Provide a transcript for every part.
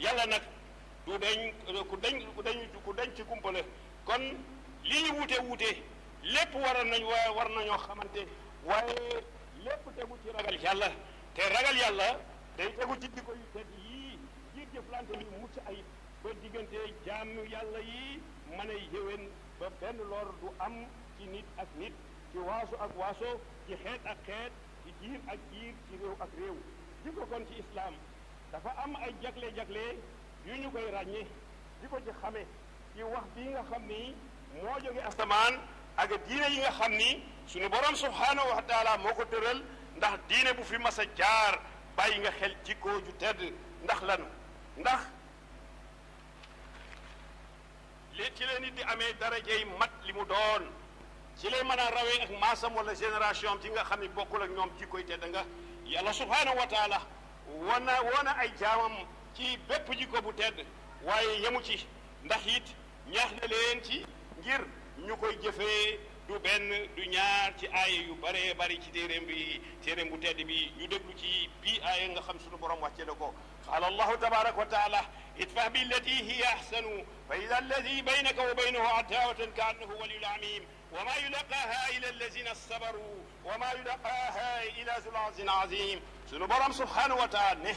yàlla nag du dañ ku dañ ci kumpale kon lii ñu wuute lépp war nañoo xamante waaye lépp tegu ci ragal yàlla te ragal yàlla day tegu ci jikko yu tedd yii yi jëflante yu mucc ayib ba diggante jaamu yàlla yi mën a yéwén ba benn lor du am ci nit ak nit ci waaso ak waaso ci xeet ak xeet ci jiir ak jiir ci réew ak réew jikko kon ci islaam dafa am ay jagle yu ñu koy ràññe di ko ci xame ci wax bii nga xam ni moo jóge asamaan ak diine yi nga xam ni suñu borom subhaanahu wa taala moo ko tëral ndax diine bu fi mas a jaar bàyyi nga xel jikko ju tedd ndax lan ndax ci leen nit di amee darajey mat li mu doon ci lay mën a rawee ak maasam wala génération ci nga xam ni bokkul ak ñoom jikkoy tedd nga yàlla subhaanahu wa taala wana ay jaamam ci bépp jikko bu tedd waaye yemu ci ndax it ñaax na leen ci ngir ñu koy jëfee du benn du ñaar ci aaya yu bare bari ci téeréem bu tedd bi ñu déglu ci bii aaya nga xam sunu borom wàcce na ko qaala allahu tabaraka wa taala idfa billati hiya ahsanu fa ida alladi baynaka wa baynahu adawatan ka annahu waliyun amim wa ma yulaqaaha illa allazina sabaru wa ma yulaqaaha illa zul azin azim sunu borom subhanahu wa taala ne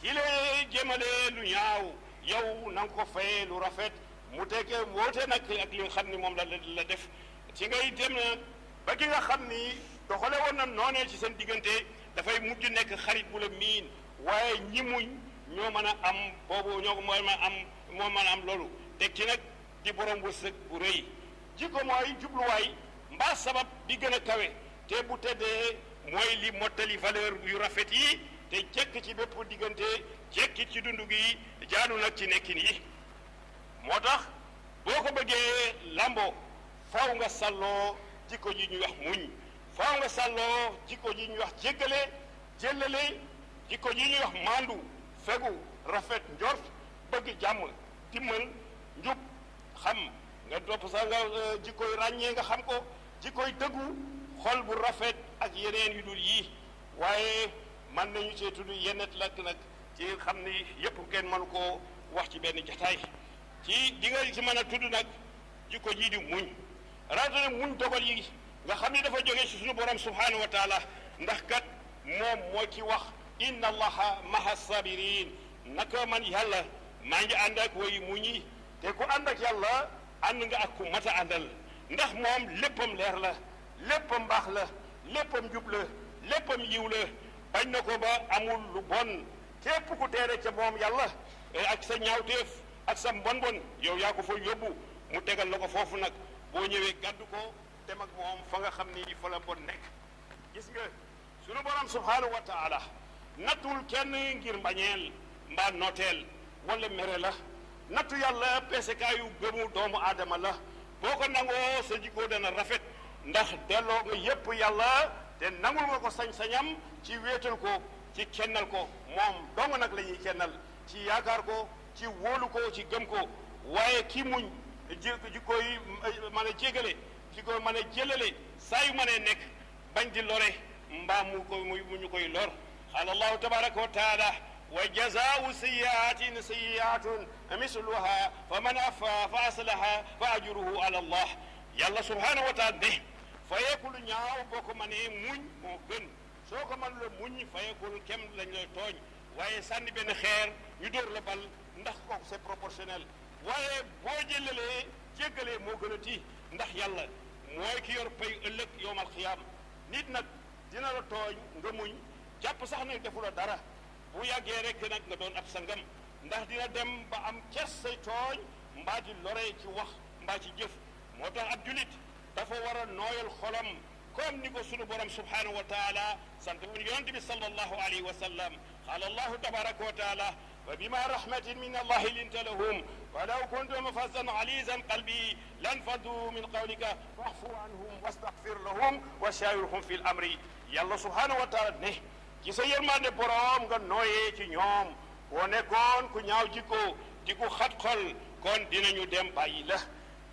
ki lay jëmale lu ñaaw yow na nga ko fay lu rafet mu tekkee woote nag ak li nga xam ni moom la def ci ngay dem nag ba ki nga xam ni doxale woon na noonee ci seen diggante dafay mujj nekk xarit bu la miin waaye ñi muñ ñoo mën a am boobu ñoo moo mën a am loolu teg ci nag di borom wërsëg bu rëy jikko mooy jubluwaay mbaa sabab bi gën a kawe te bu teddee mooy li mottali valeur yu rafet yi te jekk ci bépp diggante jekkit ci dundu gi jaadu nag ci nekkin yi moo tax boo ko bëggee lambo faaw nga sàlloo jikko ji ñuy wax muñ faaw nga sàlloo jikko ji ñuy wax jéllale jikko ji ñuy wax maandu fegu rafet njort bëgg jàmm dimmal njub xam nga topp sax nga jikkoy ràññee nga xam ko jikkoy dëggu xol bu rafet ak yeneen yu dul yii waaye man nañu cee tudd yennet lakk nag ci xam ni yépp kenn mënu koo wax ci benn jataay ci di nga ci mën a tudd nag jikko jii di muñ rawatina muñ dogal yi nga xam ni dafa jógee ci suñu borom subhanahu wa taala ndax kat moom moo ci wax inna allaha maha sabirin naka man yàlla maa ngi ànd ak way muñ yi te ku ànd ak yàlla ànd nga ak ku mat a àndal ndax moom léppam leer la léppam baax la léppam jub la léppam yiw la bañ na ko ba amul lu bon képp ku teere ca moom yàlla ak sa ñaawteef ak sa mbon yow yaa ko fa yóbbu mu tegal la ko foofu nag boo ñëwee gàddu ko dem ak moom fa nga xam ni fa la bon nekk gis nga sunu borom subhanahu wa taala nattul kenn ngir mbañeel mbaa nooteel wala mere la nattu yàlla peesekaayu gëmu doomu aadama la boo ko nangoo sa jikko dana rafet ndax delloo nga yépp yàlla te nangul nga ko sañ-sañam ci wéetal ko ci kennal ko moom dong nag la ñuy kennal ci yaakaar ko ci wóolu ko ci gëm ko waaye kii muñ jikko yi mën a jégale jikko mën a jëlale saa yu mënee nekk bañ di lore mbaa mu ñu koy lor qaala allahu tabaraka wa taala wa jazaau sayyiatin sayyiatun misluha fa man afa fa aslaha fa ajruhu ala allah yàlla subhanahu wa taala ne fayeekul ñaaw boo ko mënee muñ moo gën soo ko mën la muñ fayeekul kem lañ lay tooñ waaye sànni benn xeer ñu dóor la bal ndax kooku c'est proportionnel waaye boo jëlalee jéggalee moo gën a tii ndax yàlla mooy ki yor pay ëllëg yowmal xiyaam nit nag dina la tooñ nga muñ jàpp sax nag defu la dara bu yàggee rek nag nga doon ab sangam ndax dina dem ba am ces say tooñ mbaa di loree ci wax mbaa ci jëf moo tax ab julit dafa war a nooyal xolam comme ni ko sunu borom subhanahu wa taala sant woon yonent bi sallallahu alayhi wa sallam qaala allahu tabaraka wa taala fa bima rahmatin min allahi linta lahum walaw kuntum fazzan alizan qalbi lan faddu min qawlika fa'fu anhum wastaghfir lahum wa shawirhum fi l amri yàlla subhanahu wa taala ne ci sa yërmande borom nga nooyee ci ñoom boo nekkoon ku ñaaw jikko di ku xat xol kon dinañu dem bàyyi la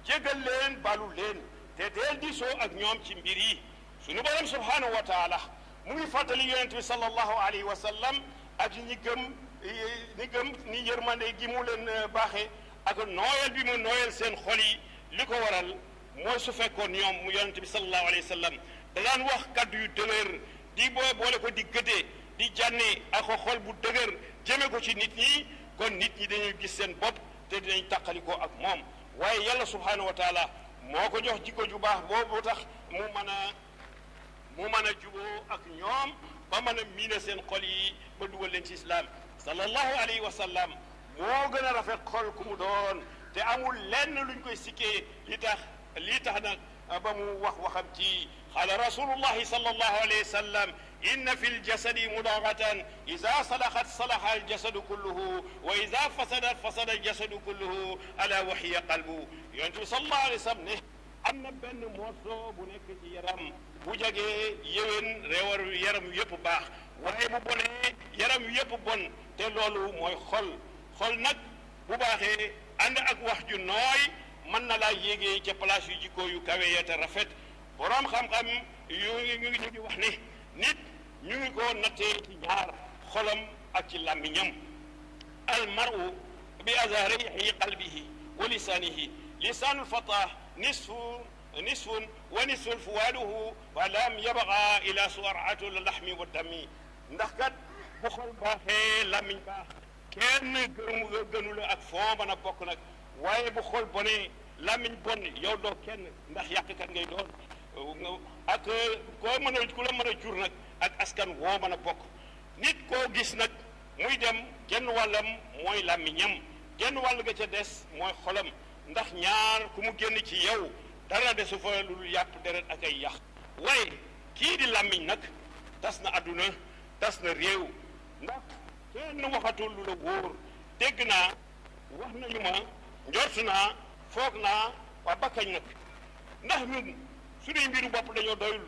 jégal leen balu leen te deel di soo ak ñoom ci mbir yi sunu borom subhanahu wa taala mu ngi fàttali yonent bi sallallahu alayhi wa sallam ak ñi gëm ni gëm ni yërmande gi mu leen baaxee ak nooyal bi mu nooyal seen xol yi li ko waral mooy su fekkoon ñoom mu yonent bi sallallahu alayhi wa sallam da daan wax kaddu yu dëgër di boole ko di gëdee di jànne ak xol bu dëgër jëme ko ci nit ñi kon nit ñi dañuy gis seen bopp te dinañ tàqalikoo ak moom waaye yàlla subhanahu wa taala moo ko jox jikko ju baax boobu tax mu mën a juboo ak ñoom ba mën a miine seen xol yi ba dugal leen ci islam sallallahu alayhi wa sallam moo gën a rafet xol ku mu doon te amul lenn luñ koy sikkee lii tax nag ba mu waxam ci qaala rasulullahi sallallahu alayhi wa sallam inna fi ljasadi mudagatan ida salahat salaha aljasadu kulluhu wa ida fasadat fasada aljasadu kulluhu ala wa hiya qalbu yonent bi sallallahu alayhi wa sallam ne am na benn morceau bu nekk ci yaram bu jagee yéwén réewar yaram yëpp baax waaye bu bonee yaram yëpp bon te loolu mooy xol nag bu baaxee ànd ak wax ju nooy mën na laa yéegee ca place yu jikko yu kawe ya te rafet boroom xam-xam ñu ngi wax ne nit ñu ngi ko nattee ci ñaar xolam ak ci làmmiñam almaru bi azharihi qalbihi wa lisanihi lisaanul fata nisfun wa nisfun fuwaaduhu wa lam yabqa ila suaratu lahmi wa dami ndax kat bu xol baaxee làmmiñ baax kenn gënu la ak foo mën a bokk nag waaye bu xol bonee làmmiñ bon yow doo kenn ndax yàqkat ngay doon ak koo mën a ku la mën a jur nag ak askan woo mën a bokk nit koo gis nag muy dem genn wàllam mooy làmmiñam genn wàll ga ca des mooy xolam ndax ñaar ku mu génn ci yow dara desu fa lu yàpp deret ak ay yàq waaye kii di làmmiñ nag tas na àdduna tas na réew ndax kenn waxatul lu la wóor dégg naa wax nañu ma njort naa foog naa waa bakkañ nag ndax ñun suñuy mbiru bopp dañoo doyul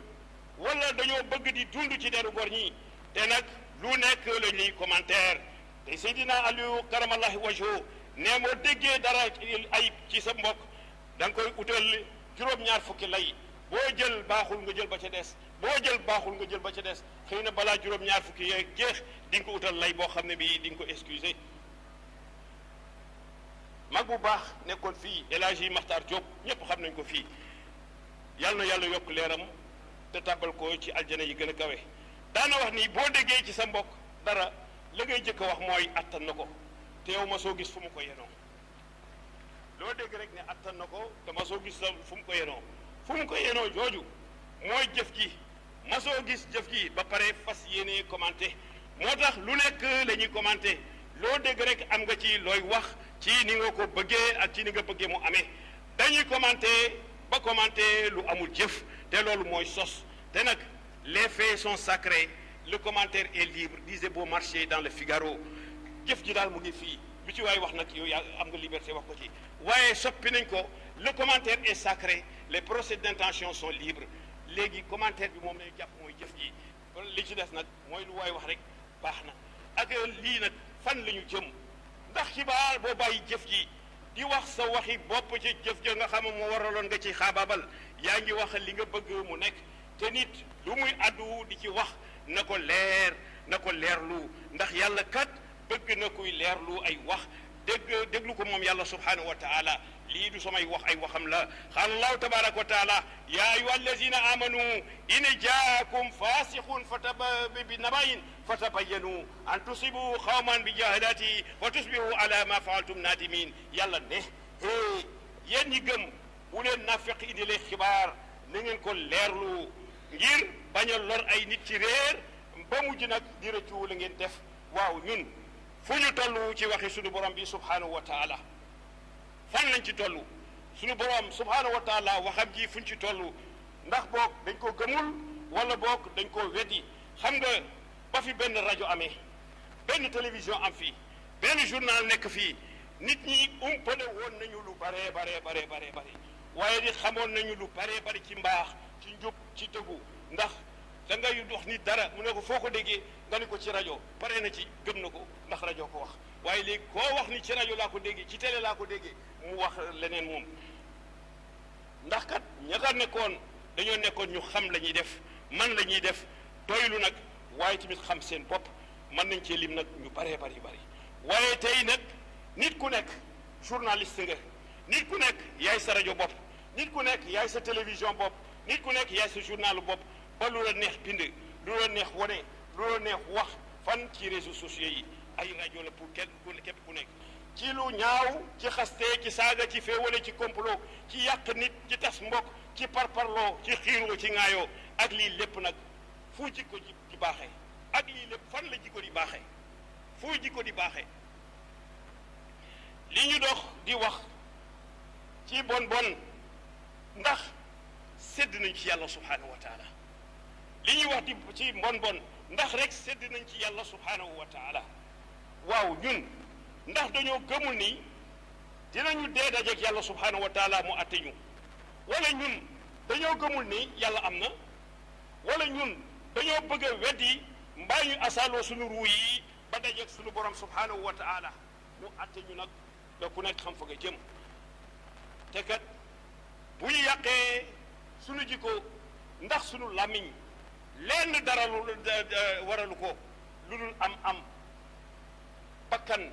wala dañoo bëgg di dund ci deru gor ñi te nag lu nekk la ñuy commentaire te Seydina Aliou karamallahi wajhu ne moo déggee dara ayib ci sa mbokk da nga koy utal juróom-ñaar fukki lay boo jël baaxul nga jël ba ca des boo jël baaxul nga jël ba ca des xëy na balaa juróom-ñaar fukki yeeg jeex di nga ko utal lay boo xam ne bii di nga ko excuser mag bu baax nekkoon fii El Hadji Makhtar Diop ñëpp xam nañ ko fii yàlla na yàlla yokk leeram te tàbbal ko ci aljana yi gën a kawe daana wax ni boo déggee ci sa mbokk dara la ngay jëkk a wax mooy attan na ko te yow ma soo gis fu mu ko yenoo loo dégg rek ne attan na ko te ma soo gis fu mu ko yenoo jooju mooy jëf ji ma soo gis jëf ji ba pare fas yéene commenté moo tax lu nekk la ñuy commenté loo dégg rek am nga ci looy wax ci ni nga ko bëggee ak ci ni nga bëggee mu amee dañuy commenté ba commenté lu amul jëf te loolu mooy sos te nag les faits sont sacrés le commentaire est libre disait Beaumarchais dans le Figaro jëf ji daal mu ngi fii lu ci waay wax nag yow yaa am nga liberté wax ko ci waaye soppi nañ ko le commentaire est sacré les procès d'intention sont libres léegi commentaire bi moom lay jàpp mooy jëf ji li ci des nag mooy lu waay wax rek baax na ak lii nag fan la ñu jëm ndax xibaar boo bàyyi jëf ji di wax sa waxi bopp ci jëf ja nga xam moo waraloon nga ci xaabaabal yaa ngi wax li nga bëgg mu nekk te nit lu muy addu di ci wax na ko leerlu ndax yàlla kat bëgg na kuy leerlu ay wax déglu ko moom yàlla subhanahu wa taala lii du samay wax ay waxam la qaala allahu tabaraka wa taala ya ayuha allazina amanu in jaakum fasiqun bi nabayin fatabayyanu an tusibu qawman bi jahalati fa tusbihu ala ma faaltum nadimin yàlla ne yéen ñi gëm bu leen nafiq indi leen xibaar na ngeen ko leerlu ngir bañ a lor ay nit ci réer ba mujj nag di rëccu la ngeen def waaw ñun fu ñu toll ci waxi suñu borom bi subhanahu wa taala fan lañ ci toll suñu borom subhanahu wa taala waxam ji fuñ ci toll ndax boog dañ ko gëmul wala boog dañ ko weddi xam nga ba fi benn rajo amee benn télévision am fii benn journal nekk fii nit ñi umpale woon nañu lu bare waaye di xamoon nañu lu bare ci mbaax ci njub ci dëggu ndax da ngay dox ni dara mu ne ko foo ko déggee nga ni ko ci rajo pare na ci gëm na ko ndax rajo ko wax waaye léegi koo wax ni ci rajo laa ko déggee ci télé laa ko déggee mu wax leneen moom ndax kat ña ka nekkoon dañoo nekkoon ñu xam la ñuy def man la ñuy def doylu nag waaye tamit xam seen bopp mën nañ cee lim nag ñu bëree bari waaye tey nag nit ku nekk journaliste nga nit ku nekk yaay sa rajo bopp nit ku nekk yaay sa télévision bopp nit ku nekk yaay sa journalu bopp ba lu la neex bind lu la neex wane lu la neex wax fan ci réseaux sociaux yi ay rajo la pour képp ku nekk ci lu ñaaw ci xaste ci saaga ci féewale ci complot ci yàq nit ci tas mbokk ci parparloo ci xiiroo ci ŋaayoo ak lii lépp nag fu jikko di baaxee ak lii lépp fan la jikko di baaxee fu jikko di baaxee li ñu dox di wax ci bon ndax sedd nañ ci yàlla subhanahu wa taala li ñuy wax di ci bon ndax rek sedd nañ ci yàlla subhanahu wa taala waaw ñun ndax dañoo gëmul ni dinañu dee dajeek yàlla subhanahu wa taala mu atte ñu wala ñun dañoo gëmul ni yàlla am na wala ñun dañoo bëgg a weddi mbaa ñu asaaloo suñu ruu yi ba dajeek suñu borom subhanahu wa taala mu atte ñu nag da ku nekk xam fa nga jëm te kat bu ñu yàqee suñu jikko ndax suñu làmmiñ lenn dara lu waralu ko lu dul am bakkan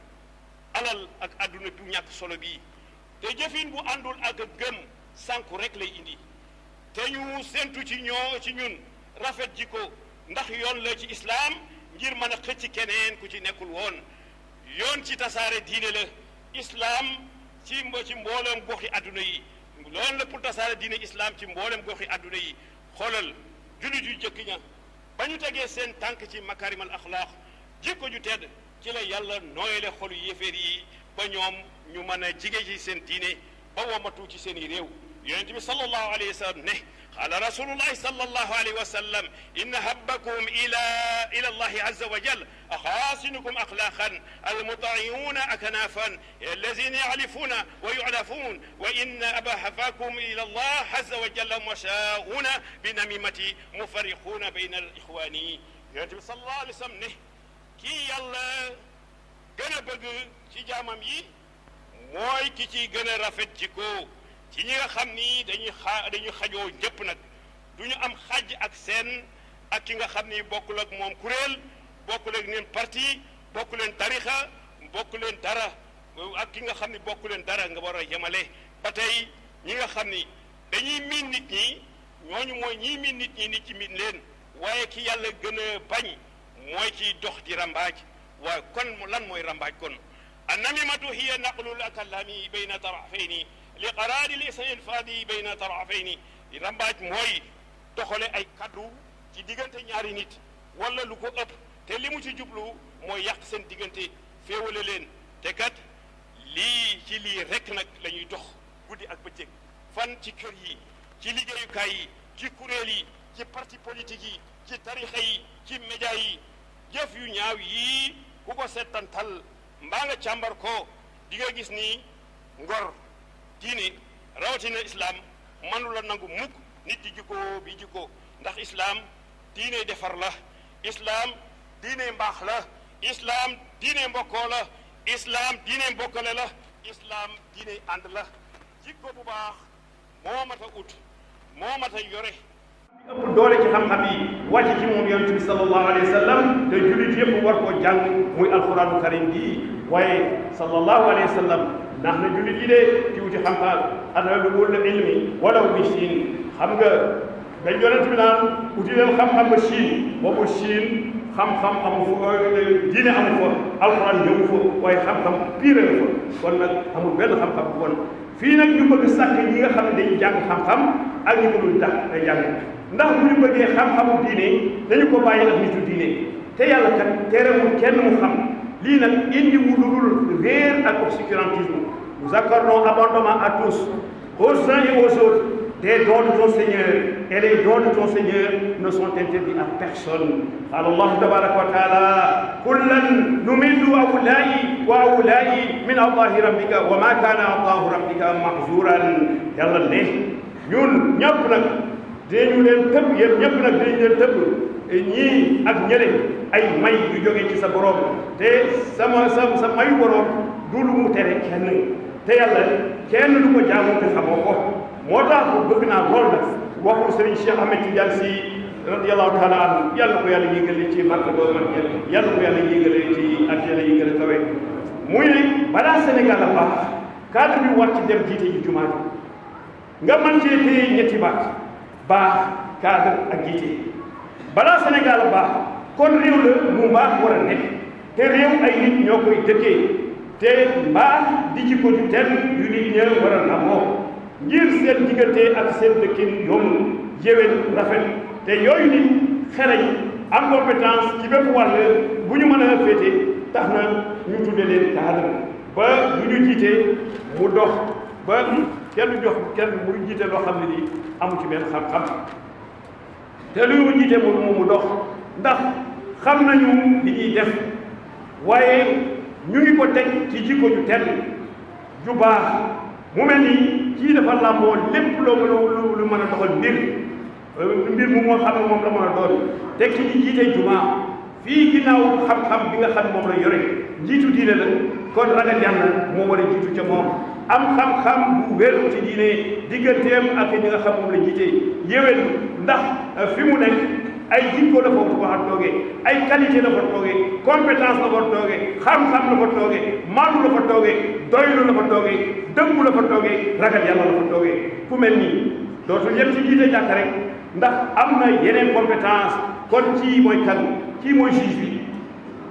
alal ak àdduna bu ñàkk solo bii te jëfin bu àndul ak gëm sànku rek lay indi te ñu séntu ci ñun rafet jikko ndax yoon la ci islaam ngir mën a xëcc keneen ku ci nekkul woon yoon ci tasaare diine la islaam ci mboolem goxi àdduna yi loolu la pour tasaare diine islaam ci mboolem goxi àdduna yi xoolal jullit yu jëkk ña ba ñu tegee seen tànk ci makarimal axlaaq jikko ju tedd ci la yàlla nooyale xolu yéeféer yi ba ñoom ñu mën a jige ci seen diine ba wamatu ci seen i réew yonent bi sallallahu alayhi wa sallam ne qaala rasulullahi sallallahu alayhi wa sallam inna habbakum ila allahi azza wa jal axaasinukum axlaaqan almutaiuna aknaafan allazina yaclifuuna wa yuclafuun wa inna abahafakum ila allah azza wa jalla mashaa'uuna binamimati mufarriquuna bayna alixwaani yonent bi sallallahu alayhi wa sallam ne kii yàlla gën a bëgg ci jaamam yi mooy ki ci gën a rafet jikko ci ñi nga xam ni dañuy xajoo ñëpp nag du ñu am xaj ak seen ak ki nga xam ni bokkul ak moom kuréel bokkul ak leen parti bokku leen tarixa bokku leen dara ak ki nga xam ni bokku leen dara nga war a yemale ba tey ñi nga xam ni dañuy miin nit ñi ñooñu mooy ñiy miin nit ñi nit ci miin leen waaye ki yàlla gën a bañ mooy kiy dox di rambaaj waaye kon lan mooy rambaaj kon annamimatu hiya naqlul kalami bayna tarafayni li qaraari lisan faadi bayna tarafayni rambaaj mooy doxale ay kaddu ci diggante ñaari nit wala lu ko ëpp te li mu ci jublu mooy yàq seen diggante féewale leen te kat lii rek nag la ñuy dox guddi ak bëccëg fan ci kër yi ci liggéeyukaay yi ci kuréel yi ci parti politique yi ci tarixa yi ci média yi jëf yu ñaaw yii ku ko settantal mbaa nga càmbar ko di nga gis ni ngor diine rawatina islam mënu la nangu mukk nit di jikko ndax islam diine defar la islam diine mbaax la islam diine mbokkoo la islam diine mbokkale la islam diine ànd la jikko bu baax moo mat a ut moo mat a yore ëpp doole ci xam-xam yi wàcc ci moom yonent bi sallallahu alayhi wa sallam te jullit yëpp war koo jàng muy alquranu karim bii waaye sallallahu alayhi wa sallam ndax na jullit yi de ci wuti xam-xam atalabul ilmi walaw bi Chine xam nga dañ yonent bi naan uti leen xam-xam ba Chine boobu Chine xam-xam amu fa diine amu fa alquran ñëwu fa waaye xam-xam pire la fa kon nag amul benn xam-xam bu bon fii nag ñu bëgg sàkk ñi nga xam ne dañuy jàng xam-xam ak ñi ko dul tax day jàng ndax bu ñu bëggee xam-xamu diine dañu ko bàyyi ak nitu diine te yàlla kat terewul kenn mu xam lii nag indi wu dul réer ak obscurantisme. Nous accordons abondamment à tous, aux uns et aux autres, des dons de ton Seigneur, et les dons de ton Seigneur ne sont interdits à personne. قال الله تبارك وتعالى كلا نمد هؤلاء وهؤلاء من عطاء ربك وما كان عطاء ربك محظورا yàlla ne ñun ñëpp nag dañu leen tëb yéen ñëpp nag dañu leen tëb ñii ak ñële ay may yu jógee ci sa borom te sa mayu borom du lu mu tere kenn te yàlla kenn lu ko jaamu te xamoo ko moo tax bëgg naa lool nag waxu Serigne Cheikh Ahmed Tidiane Sy radiyallahu taala anhu yàlla ko yàlla yéegale ci marka boobu man yàlla ko yàlla yéegale ci àjjana yi gën a kawe muy ne balaa Sénégal a baax cadre bi war ci dem jiite ji jumaa ji nga man cee téye ñetti baat baax cadre ak jiite balaa Sénégal a baax kon réew la mu mbaax war a nekk te réew ay nit ñoo koy dëkkee te mbaax di jikko ju tedd yu nit ña war a làmboo ngir seen diggante ak seen dëkkin yomb yéwén rafet te yooyu nit xereñ am compétence ci bépp wàll bu ñu mën a féete tax na ñu tudde leen cadre ba lu ñu jiite mu dox ba kenn jox kenn muy jiite loo xam ne ni amu ci benn xam-xam te lu mu jiite mu dox ndax xam nañu li ñuy def waaye ñu ngi ko teg ci jikko ju tedd ju baax mu mel ni kii dafa làmboo lépp loo lu mën a doxal mbir mu moo xam ne moom la mën a doon te ki ñu jiite jumaa fii ginnaaw xam-xam bi nga xam moom la yore njiitu diine la kon ragal yàlla moo war a jiitu ca moom am xam-xam bu wér ci diine digganteem ak ñi nga xam moom la jiite yéwén ndax fi mu nekk ay jikko la fa war a toogee ay qualité la fa toogee compétence la fa toogee xam-xam la fa toogee maanu la fa toogee doylu la fa toogee dëggu la fa toogee ragal yàlla la fa toogee ku mel nii dootul yem ci jiite jàkk rek ndax am na yeneen compétence kon kii mooy kan kii mooy juge bi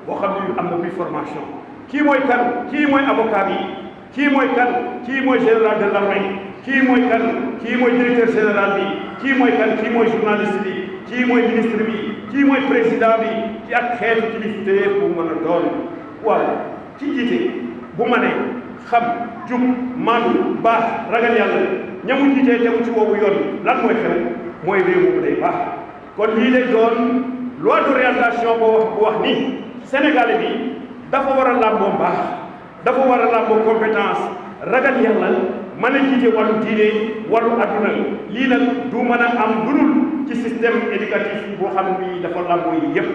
boo xam ne am na bi formation kii mooy kan kii mooy avocat bi kii mooy kan kii mooy général de l'armée kii mooy kan kii mooy directeur général bi kii mooy kan kii mooy journaliste bi kii mooy ministre bi kii mooy président bi ci ak xeetu kilifteef bu mën a doon waaw ci jiite bu ma ne xam jub maandu baax ragal yàlla ñamu jiitee tegu ci woowu yoon lan mooy xew mooy réew moomu day baax kon lii lay doon loi d'orientation bu wax ni Sénégal bi dafa war a làmboo mbaax dafa war a làmboo compétence ragal yàlla mën a jiite wàllu diine wàllu adduna lii nag du mën a am dudul ci système éducatif boo xam ni dafa làmboo yi yëpp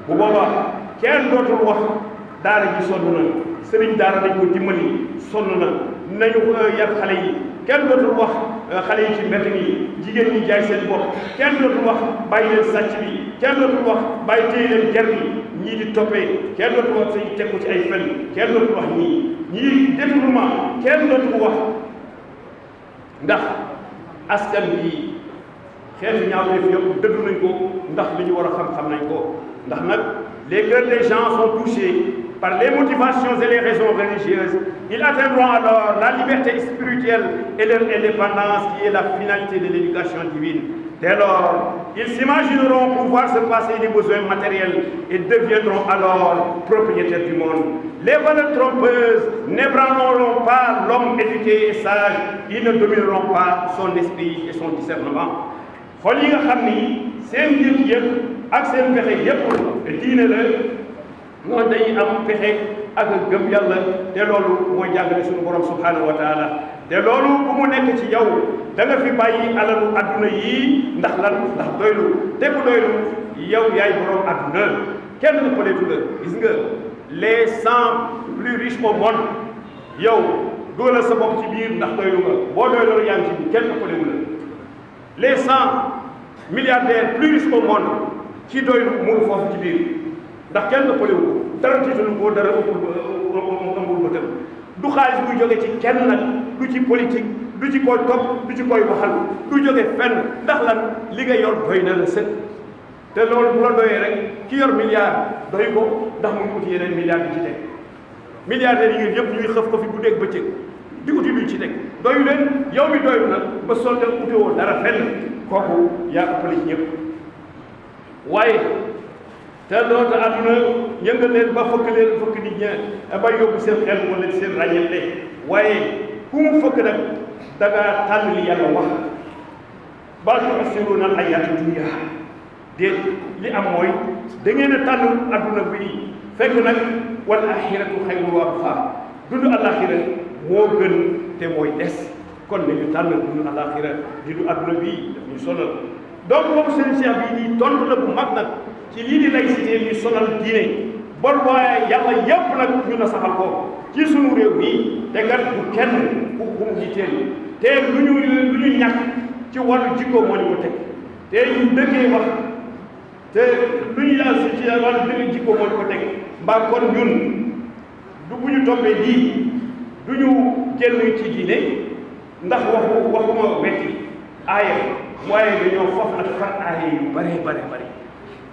bu boobaa kenn dootul wax daara ji sonn na sëriñ daara dañ ko dimbali sonn na nañu yar xale yi kenn dootul wax xale yi ci mbedd mi jigéen ñi jaay seen bopp kenn dootul wax bàyyi leen sàcc bi kenn dootul wax bàyyi téye leen ger bi ñii di toppee kenn dootul wax sañ teg ko ci ay fen kenn dootul wax ñii détournement kenn dootul wax ndax askan bi xeetu ñaawteef yëpp dëddu nañ ko ndax li ñu war a xam-xam nañ ko ndax nag les cœurs des gens sont touchés par les motivations et les raisons religieuses. Ils atteindront alors la liberté spirituelle et leur indépendance qui est la finalité de l'éducation divine. Dès lors, ils s'imagineront pouvoir se passer des besoins matériels et deviendront alors propriétaires du monde. Les valeurs trompeuses n'ébranleront pas l'homme éduqué et sage. Ils ne domineront pas son esprit et son discernement. xol yi nga xam ni seen yëg-yëg ak seen pexe yëpp diine la noonu dañuy am pexe ak gëm yàlla te loolu mooy jàngale suñu borom subhanahu wa taala te loolu bu mu nekk ci yow da nga fi bàyyi alalu adduna yii ndax lan ndax doylu te bu doylu yow yaay borom adduna kenn ëppaleetu la gis nga les 100 plus riches au monde yow dugalal sa bopp ci biir ndax doylu nga boo doyloo yaa ngi ci biir kenn ëppalewu la les 100 milliardaires plus riches au monde ci doylu mu ngi foofu ci biir ndax kenn ëppalewu ko dara tiitalu ko dara ëmbul bëtam du xaalis buy jóge ci kenn nag du ci politique du ci koy topp du ci koy waxal du jóge fenn ndax lan li nga yor doy na la sëkk te loolu bu la doyee rek ki yor milliard doy ko ndax mu ngi uti yeneen milliards bi ci teg milliardaires yi ngeen yëpp ñuy xëf ko fi guddeeg bëccëg di uti luñ ci teg doyu leen yow mi doylu nag ba solte utewoo dara fenn kooku yaa ëppale ci ñëpp waaye te loolu àdduna yëngal leen ba fëkk nit ña ba yóbbu seen xel wala seen ràññeele waaye ku mu fëkk nag da nga tànn li yàlla wax bal tu'siruuna al-hayaata dunya déet li am mooy da ngeen a tànn àdduna bi fekk nag wal aaxiratu xayrun wa abqaa dund àllaaxira moo gën te mooy des kon nañu tànn dund àllaaxira di du àdduna bii daf ñu sonal donc boobu seen cheikh bii nii tontu la bu mag nag ci lii di laïcité ñu sonal diine bon waaye yàlla yépp nag ñu na saxal ko ci sunu réew mii te kat bu kenn bu mu jiiteel te lu ñu ñàkk ci wàllu jikko moo ñu ko teg te ñu dëkkee wax te lu ñu yàlla si ci wàllu mbiri jikko moo ko teg mbaa kon ñun du bu ñu toppee lii du ñu génn ci diine ndax waxuma wetti aaya waaye dañoo foofu nag far aaya yu bare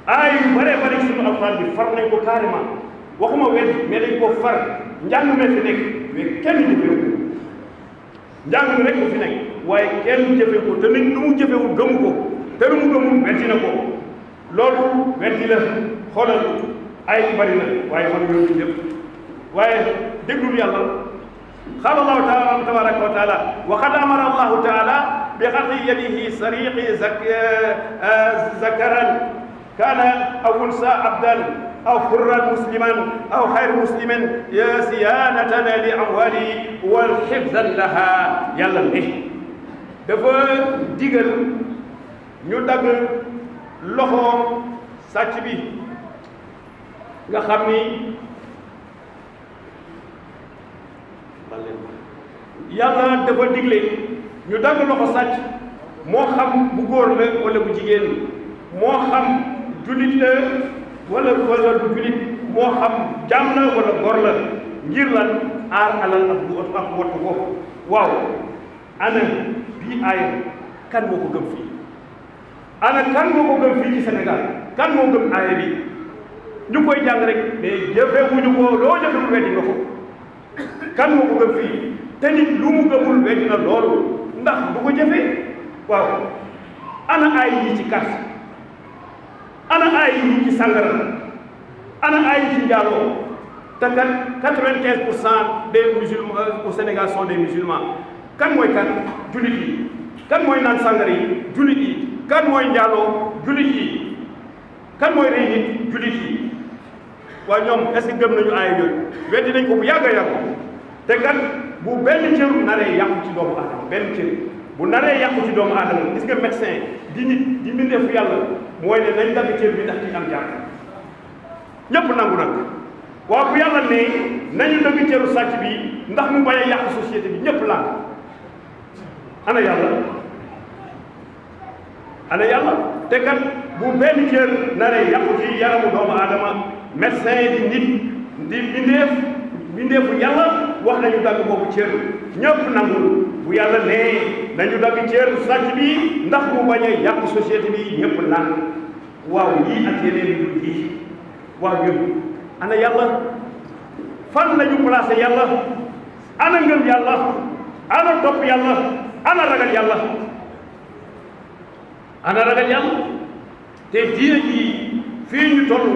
aaya yu bare suñu alxuraan bi far nañ ko carrément waxuma wetti mais dañ ko far njàng me fi nekk mais kenn jëfewu ko njàng mi rek ko fi nekk waaye kenn jëfe ko te nit lu mu jëfewul gëmu ko te lu mu gëmul wetti na ko loolu wetti la xoolal ay bari na waaye man yooyu lépp waaye déglul yàlla qaala allahu taala tabaraka wa taala wa qad amara allahu taala bi xat'i yadihi sariqi zakaran kana aw unsa abdan aw xurran musliman aw xayr muslimin siyanatan li amwali wal xifzan laha yàlla ne dafa digal ñu dagg loxo sàcc bi nga xam ni yàlla dafa digle ñu dagg loxo sàcc moo xam bu góor la wala bu jigéen moo xam jullit la wala du jullit moo xam jaam la wala gor la ngir lan aar alal ak wattu ko waaw ana bii aaya kan moo ko gëm fii ana kan moo ko gëm fii ci Sénégal kan moo gëm aaya bi ñu koy jàng rek mais jëfewuñu ko loo jëfewul weddi nga ko kan moo ko gëm fii te nit lu mu gëmul weddi na loolu ndax du ko jëfee waaw ana aay yi ci carte ana aay yi ci sàngara ana aay yi ci njaaloo te kat 95% des musulmans au Sénégal sont des musulmans kan mooy kan jullit yi kan mooy naan sàngara yi jullit yi kan mooy njaaloo jullit yi kan mooy rey nit jullit yi waaye ñoom est-ce que gëm nañu aay yooyu weddi nañ ko bu yàgg a yàgg te kat bu benn cër naree yàqu ci doomu aadama benn cër bu naree yàqu ci doomu aadama gis nga médecin di nit di mbindeefu yàlla mooy ne nañ dagg cër bi ndax ci am jàmm ñépp nangu nag waaw bu yàlla ne nañu dagg cëru sàcc bi ndax mu bañ a yàq société bi ñépp lànk ana yàlla te kat bu benn cër naree yàqu ci yaramu doomu aadama médecin di nit di mbindeefu yàlla wax nañu dagg boobu cër ñëpp nangul bu yàlla nee nañu dagg cër sàcc bi ndax mu bañ a yàq société bi ñëpp naan waaw yii ak yeneen yu dul yii waaw ñun ana yàlla fan lañu placé yàlla ana ngëm yàlla ana topp yàlla ana ragal yàlla te diine ji fii ñu toll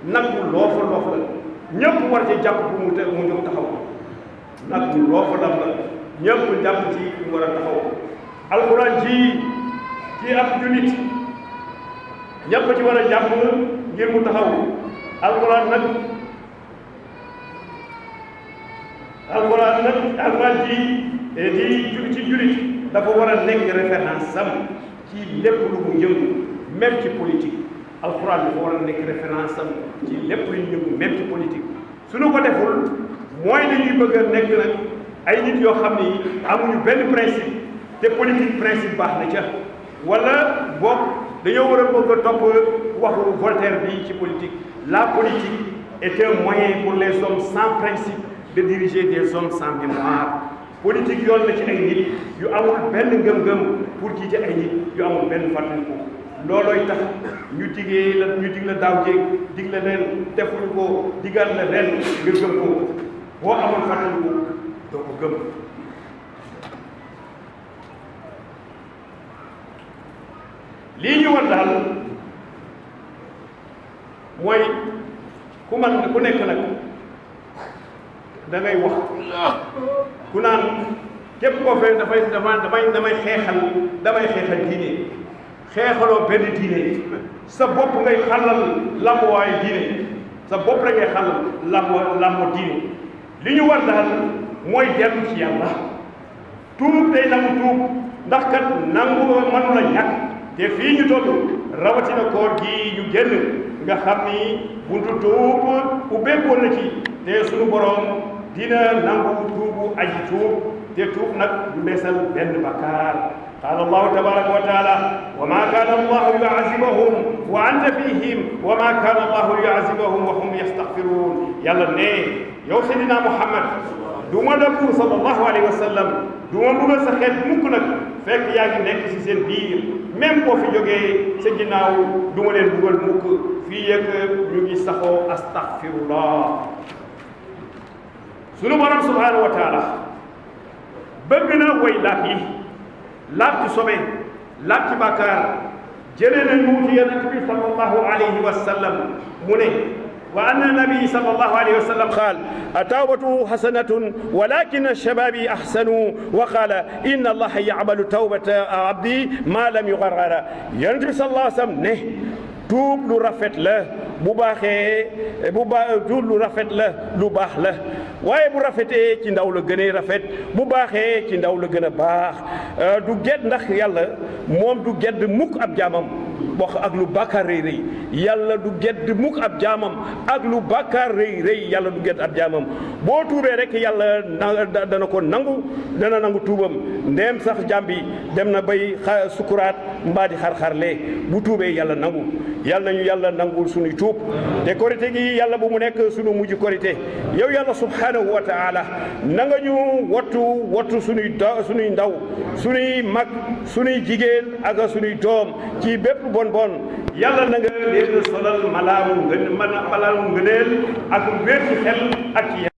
nag mu loofa la ñëpp war ci jàpp bu mu jóg taxaw nag mu loofa la ñëpp jàpp ci mu war a taxaw alxuraan ji ci ab jullit ñëpp ci war a jàpp ngir mu taxaw alxuraan ji di ci jullit dafa war a nekk référence am ci lépp lu mu yëngu même ci politique alxuraan dafa war a nekk référence am ci lépp lu ñu yëngu même ci politique suñu ko deful mooy dañuy bëgg a nekk nag ay nit yoo xam ni amuñu benn principe te politique principe baax na ca wala boog dañoo war a bëgg a topp waxu Voltaire bi ci politique la politique est un moyen pour les hommes sans principe de diriger des hommes sans mémoire politique yoon na ci ay nit yu amul benn ngëm-ngëm pour jiite ay nit yu amul benn fàttaliku loolooy tax ñu dig la daaw jéeg dig la ren defuñu ko digal la ren nga gëm ko boo amul fàttaliku doo ko gëm lii ñu war daal mooy ku nekk nag da ngay wax ku naan képp koo fee damay xeexal diine xeexaloo benn diine sa bopp ngay xàllal làmbuwaayu diine sa bopp rek ngay xàllal làmbu diine li ñu war daal mooy dellu ci yàlla tuub tey nangu tuub ndax kat nangu mënu la ñàkk te fii ñu toll rawatina koor gi ñu génn nga xam ni buntu tuub ubbeekoon na ci te suñu borom dina nangu tuubu aji tuub te tuub nag du beesal benn bakkaar قال الله تبارك وتعالى وما كان الله ليعذبهم وأنت فيهم وما كان الله ليعذبهم وهم يستغفرون يلا ne yow Seydina Muhammad du ma dëggu sallallahu alayhi wa sallam du ma bëggal sa xeet mukk nag fekk yaa ngi nekk ci seen biir même boo fi jógee sa ginnaaw du ma leen bëggal mukk fii yëg ñu ngi saxoo astaghfirullah sunu borom subhanahu wa taala bëgg na way laab yi laab ci sobe laab ci bàkkaar jëlee na ñu ci yonent bi sallallahu alayhi wa sallam mu ne wa anna nabi sallallahu alayhi wa sallam qaal atawbatu hasanatun walakin shababi ahsanu wa qaala inna allaha yaqbalu tawbata abdi ma lam yugargara yonent bi sallallahu alayhi wa sallam ne tuub lu rafet la bu baaxee tuub lu rafet la lu baax la waaye bu rafetee ci ndaw la gënee rafet bu baaxee ci ndaw la gën a baax du gedd ndax yàlla moom du gedd mukk ab jaamam wax ak lu bàkkaar rëy rëy yàlla du gedd mukk ab jaamam ak lu bàkkaar rëy rëy yàlla du gedd ab jaamam boo tuubee rek yàlla dana ko nangu dana nangu tuubam ndeem sax jaam bi dem na bay sukuraat mbaa di xar-xarlee bu tuubee yàlla nangu yàlla nañu yàlla nangul suñuy tuub te korite gi yàlla bu mu nekk suñu mujj korite yow yàlla subhanahu wa taala na nga ñu wattu suñuy ndaw suñuy mag suñuy jigéen ak suñuy doom ci bépp bon yàlla na nga leen solal malaanu ngëneel ak wér ci xel ak ci